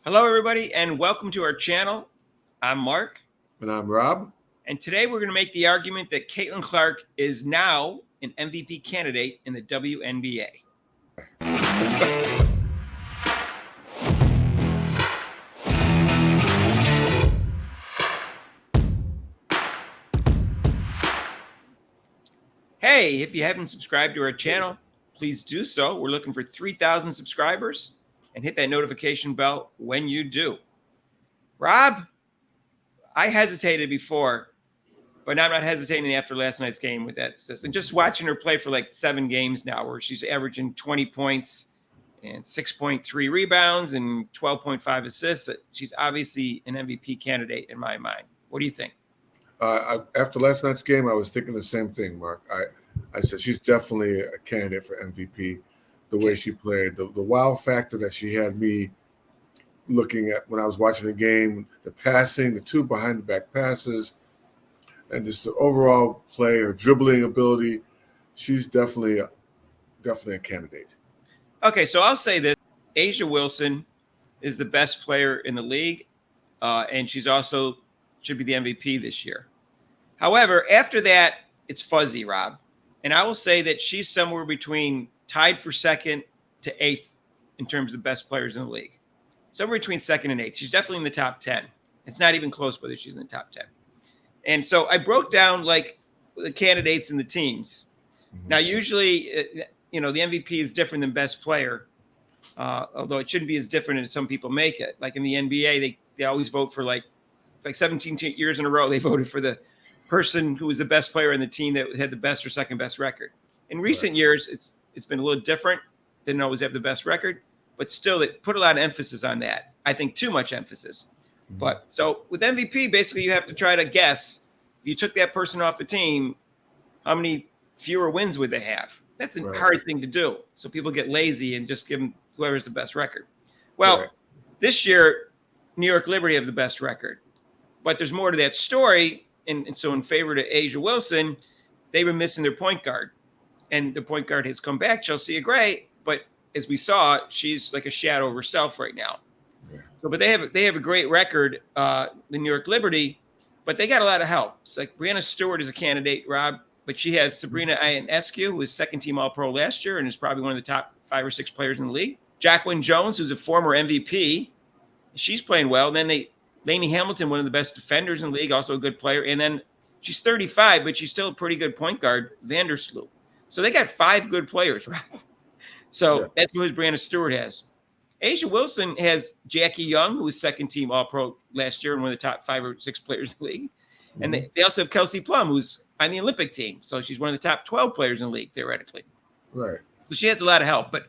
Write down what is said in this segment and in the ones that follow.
Hello, everybody, and welcome to our channel. I'm Mark. And I'm Rob. And today we're going to make the argument that Caitlin Clark is now an MVP candidate in the WNBA. Hey, if you haven't subscribed to our channel, please do so. We're looking for 3,000 subscribers, and hit that notification bell when you do. Rob, I hesitated before, but now I'm not hesitating after last night's game with that assist. And just watching her play for like 7 games now, where she's averaging 20 points and 6.3 rebounds and 12.5 assists, she's obviously an MVP candidate in my mind. What do you think? After last night's game, I was thinking the same thing, Mark. I said she's definitely a candidate for MVP. The way she played, the wow factor that she had me looking at when I was watching the game, the passing, the 2 behind the back passes, and just the overall play, her dribbling ability. She's definitely a candidate. Okay, so I'll say this: A'ja Wilson is the best player in the league, and she's also should be the MVP this year. However, after that, it's fuzzy, Rob. And I will say that she's somewhere between tied for 2nd to 8th in terms of best players in the league. Somewhere between 2nd and 8th. She's definitely in the top 10. It's not even close whether she's in the top 10. And so I broke down like the candidates and the teams. Mm-hmm. Now, usually, the MVP is different than best player, although it shouldn't be as different as some people make it. Like in the NBA, they always vote for like 17 years in a row, they voted for the person who was the best player in the team that had the best or second best record. In recent years, it's been a little different. They didn't always have the best record, but still they put a lot of emphasis on that. I think too much emphasis. Mm-hmm. But so with MVP, basically you have to try to guess, if you took that person off the team, how many fewer wins would they have? That's a hard thing to do. So people get lazy and just give them whoever's the best record. Well, this year, New York Liberty have the best record. But there's more to that story. And so in favor to A'ja Wilson, they were missing their point guard. And the point guard has come back, Chelsea Gray. But as we saw, she's like a shadow of herself right now. Yeah. So, but they have a great record, the New York Liberty, but they got a lot of help. It's like Brianna Stewart is a candidate, Rob, but she has Sabrina Ionescu, who was 2nd-team All-Pro last year and is probably one of the top 5 or 6 players in the league. Jacqueline Jones, who's a former MVP, she's playing well. And then Lainey Hamilton, one of the best defenders in the league, also a good player. And then she's 35, but she's still a pretty good point guard, Vandersloot. So they got 5 good players, right? So that's who Brianna Stewart has. A'ja Wilson has Jackie Young, who was 2nd-team All-Pro last year and one of the top 5 or 6 players in the league. Mm-hmm. And they also have Kelsey Plum, who's on the Olympic team. So she's one of the top 12 players in the league, theoretically. Right. So she has a lot of help. But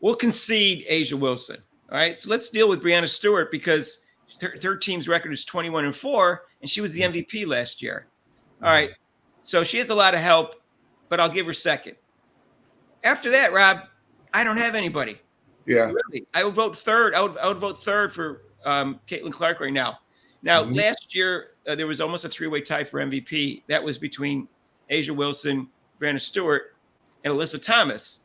we'll concede A'ja Wilson. All right? So let's deal with Brianna Stewart because her team's record is 21-4, and she was the MVP last year. All right, so she has a lot of help, but I'll give her 2nd. After that, Rob, I don't have anybody. Yeah, really. I would vote 3rd. I would vote 3rd for Caitlin Clark right now. Now, last year there was almost a 3-way tie for MVP. That was between A'ja Wilson, Brianna Stewart, and Alyssa Thomas.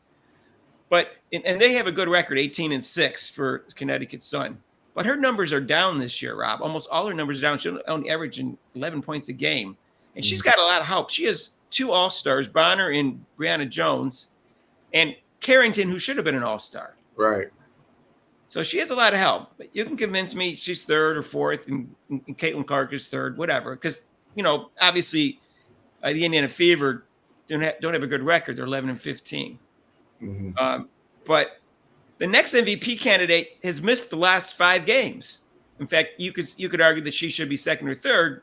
But and they have a good record, 18-6 for Connecticut Sun. But her numbers are down this year, Rob. Almost all her numbers are down. She's only averaging 11 points a game. And she's got a lot of help. She has 2 All-Stars, Bonner and Brianna Jones, and Carrington, who should have been an All-Star. Right. So she has a lot of help. But you can convince me she's 3rd or 4th, and Caitlin Clark is 3rd, whatever. Because, obviously the Indiana Fever don't have a good record. They're 11-15. Mm-hmm. But the next MVP candidate has missed the last 5 games. In fact, you could argue that she should be 2nd or 3rd,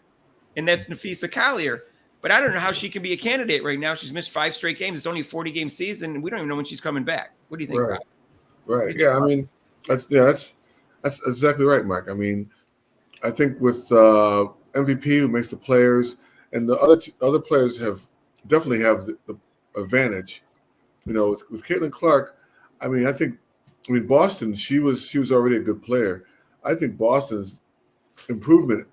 and that's Nafisa Collier. But I don't know how she can be a candidate right now. She's missed 5 straight games. It's only a 40-game season, and we don't even know when she's coming back. What do you think, Rob? Right. Yeah, I mean, that's exactly right, Mike. I mean, I think with MVP, who makes the players, and the other players definitely have the advantage. With Caitlin Clark, I mean, Boston, she was already a good player. I think Boston's improvement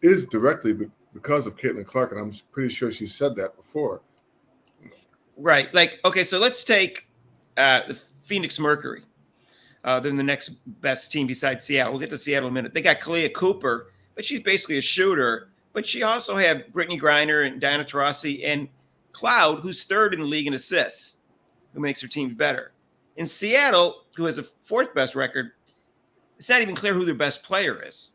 is directly because of Caitlin Clark, and I'm pretty sure she said that before. Right. Like, okay, so let's take the Phoenix Mercury. They're the next best team besides Seattle. We'll get to Seattle in a minute. They got Kalia Cooper, but she's basically a shooter. But she also had Brittany Griner and Diana Taurasi and Cloud, who's third in the league in assists, who makes her team better. In Seattle, who has a fourth best record, it's not even clear who their best player is.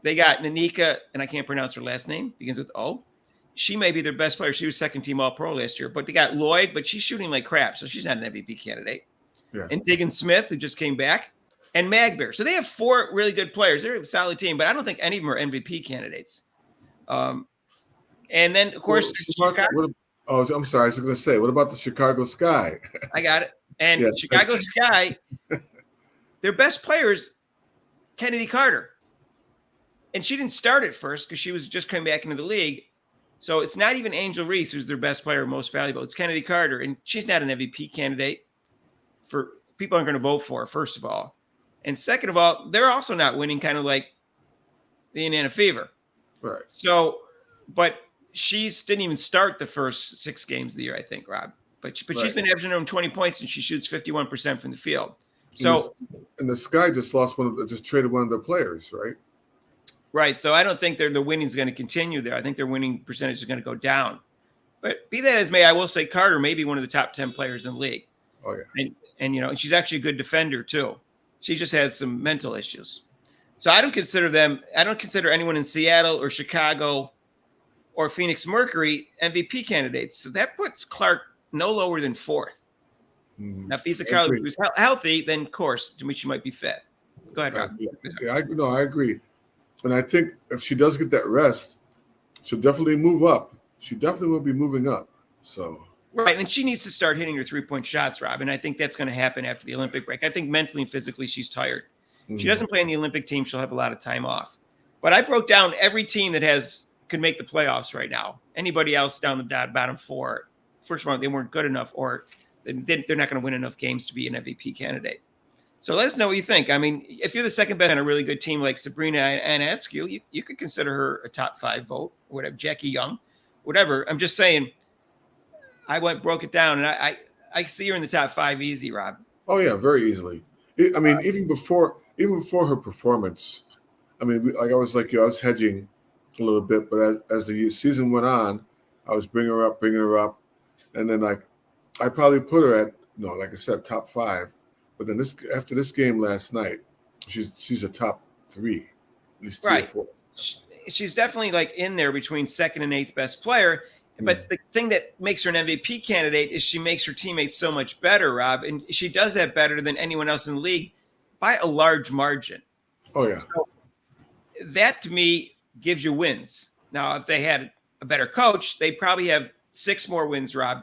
They got Nanika, and I can't pronounce her last name, begins with O. She may be their best player. She was second team All-Pro last year. But they got Lloyd, but she's shooting like crap, so she's not an MVP candidate. Yeah. And Diggin Smith, who just came back, and Magbear. So they have four really good players. They're a solid team, but I don't think any of them are MVP candidates. And then, of course, Chicago. I'm sorry. I was going to say, what about the Chicago Sky? I got it. And yeah. Chicago Sky, their best players, Kennedy Carter. And she didn't start at first because she was just coming back into the league. So it's not even Angel Reese who's their best player, most valuable. It's Kennedy Carter, and she's not an MVP candidate. For people aren't going to vote for her, first of all. And second of all, they're also not winning, kind of like the Indiana Fever. Right. So, but she didn't even start the first 6 games of the year, I think, Rob. But she's been averaging around 20 points, and she shoots 51% from the field. So, and the Sky just just traded one of their players, right? Right. So I don't think the winning is going to continue there. I think their winning percentage is going to go down. But be that as may, I will say Carter may be one of the top 10 players in the league. Oh yeah. And she's actually a good defender too. She just has some mental issues. So I don't consider anyone in Seattle or Chicago or Phoenix Mercury MVP candidates. So that puts Clark no lower than 4th. Now, if he's a college who's healthy, then of course, to me, she might be 5th. Go ahead, Rob. I agree. And I think if she does get that rest, she'll definitely move up. She definitely will be moving up. So right, and she needs to start hitting her 3-point shots, Rob. And I think that's going to happen after the Olympic break. I think mentally and physically she's tired. She doesn't play in the Olympic team. She'll have a lot of time off. But I broke down every team that could make the playoffs right now. Anybody else down the bottom 4, first of all, they weren't good enough, or they're not going to win enough games to be an MVP candidate. So let us know what you think. I mean, if you're the second best on a really good team like Sabrina Ionescu, you could consider her a top 5 vote, or whatever, Jackie Young, whatever. I'm just saying, broke it down, and I see her in the top 5 easy, Rob. Oh yeah, very easily. I mean, even before her performance, I mean, like I was hedging a little bit, but as the season went on, I was bringing her up, and then I probably put her at like I said, top 5. But then after this game last night, she's a top 3, at least 3 or 4. She's definitely in there between 2nd and 8th best player. But the thing that makes her an MVP candidate is she makes her teammates so much better, Rob. And she does that better than anyone else in the league by a large margin. Oh, yeah. So that, to me, gives you wins. Now, if they had a better coach, they probably have 6 more wins, Rob.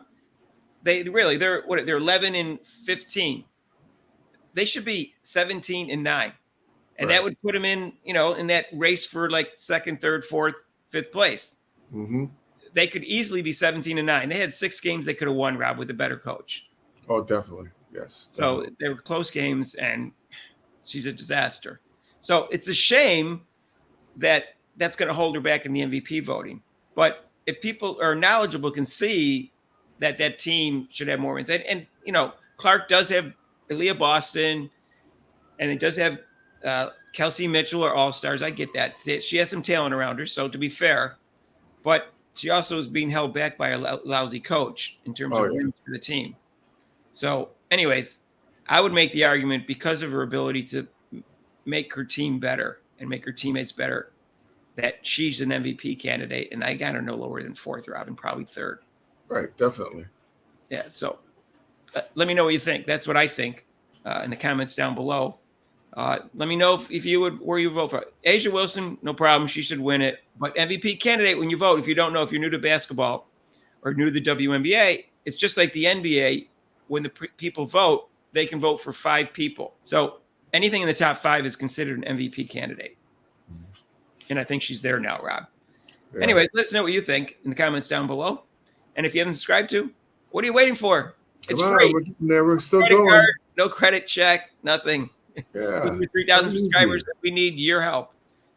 They're 11 and 15. They should be 17 and 9. And that would put them in that race for 2nd, 3rd, 4th, 5th place. Mm-hmm. They could easily be 17 and 9. They had 6 games they could have won, Rob, with a better coach. Oh, definitely. Yes. So they were close games, and she's a disaster. So it's a shame that's going to hold her back in the MVP voting. But if people are knowledgeable, can see that team should have more wins. And Clark does have Aaliyah Boston, and it does have Kelsey Mitchell are all-stars. I get that. She has some talent around her, so to be fair. But she also is being held back by a lousy coach in terms of wins for the team. So, anyways, I would make the argument because of her ability to make her team better and make her teammates better that she's an MVP candidate. And I got her no lower than 4th, Robin, probably 3rd. Right, definitely. Yeah, so let me know what you think. That's what I think in the comments down below. Let me know if you would where you vote for. A'ja Wilson, no problem. She should win it. But MVP candidate, when you vote, if you don't know, if you're new to basketball or new to the WNBA, it's just like the NBA. When the people vote, they can vote for 5 people. So anything in the top 5 is considered an MVP candidate. And I think she's there now, Rob. Yeah. Anyways, let us know what you think in the comments down below. And if you haven't subscribed to, what are you waiting for? It's free. We're still credit going. Card, no credit check, nothing. Yeah. With 3,000 subscribers, we need your help.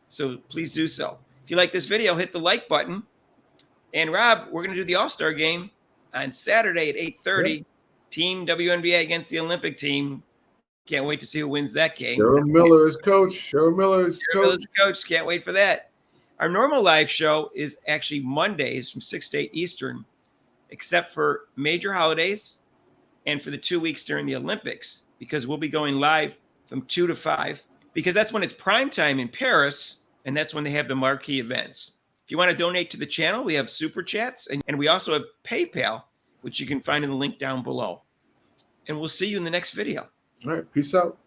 So please do so. If you like this video, hit the like button. And Rob, we're going to do the All-Star game on Saturday at 8:30. Yep. Team WNBA against the Olympic team. Can't wait to see who wins that game. Cheryl Miller is coach. Cheryl Miller is coach. Coach. Can't wait for that. Our normal live show is actually Mondays from 6 to 8 Eastern, except for major holidays and for the 2 weeks during the Olympics, because we'll be going live from 2 to 5, because that's when it's prime time in Paris, and that's when they have the marquee events. If you want to donate to the channel, we have Super Chats, and we also have PayPal, which you can find in the link down below. And we'll see you in the next video. All right. Peace out.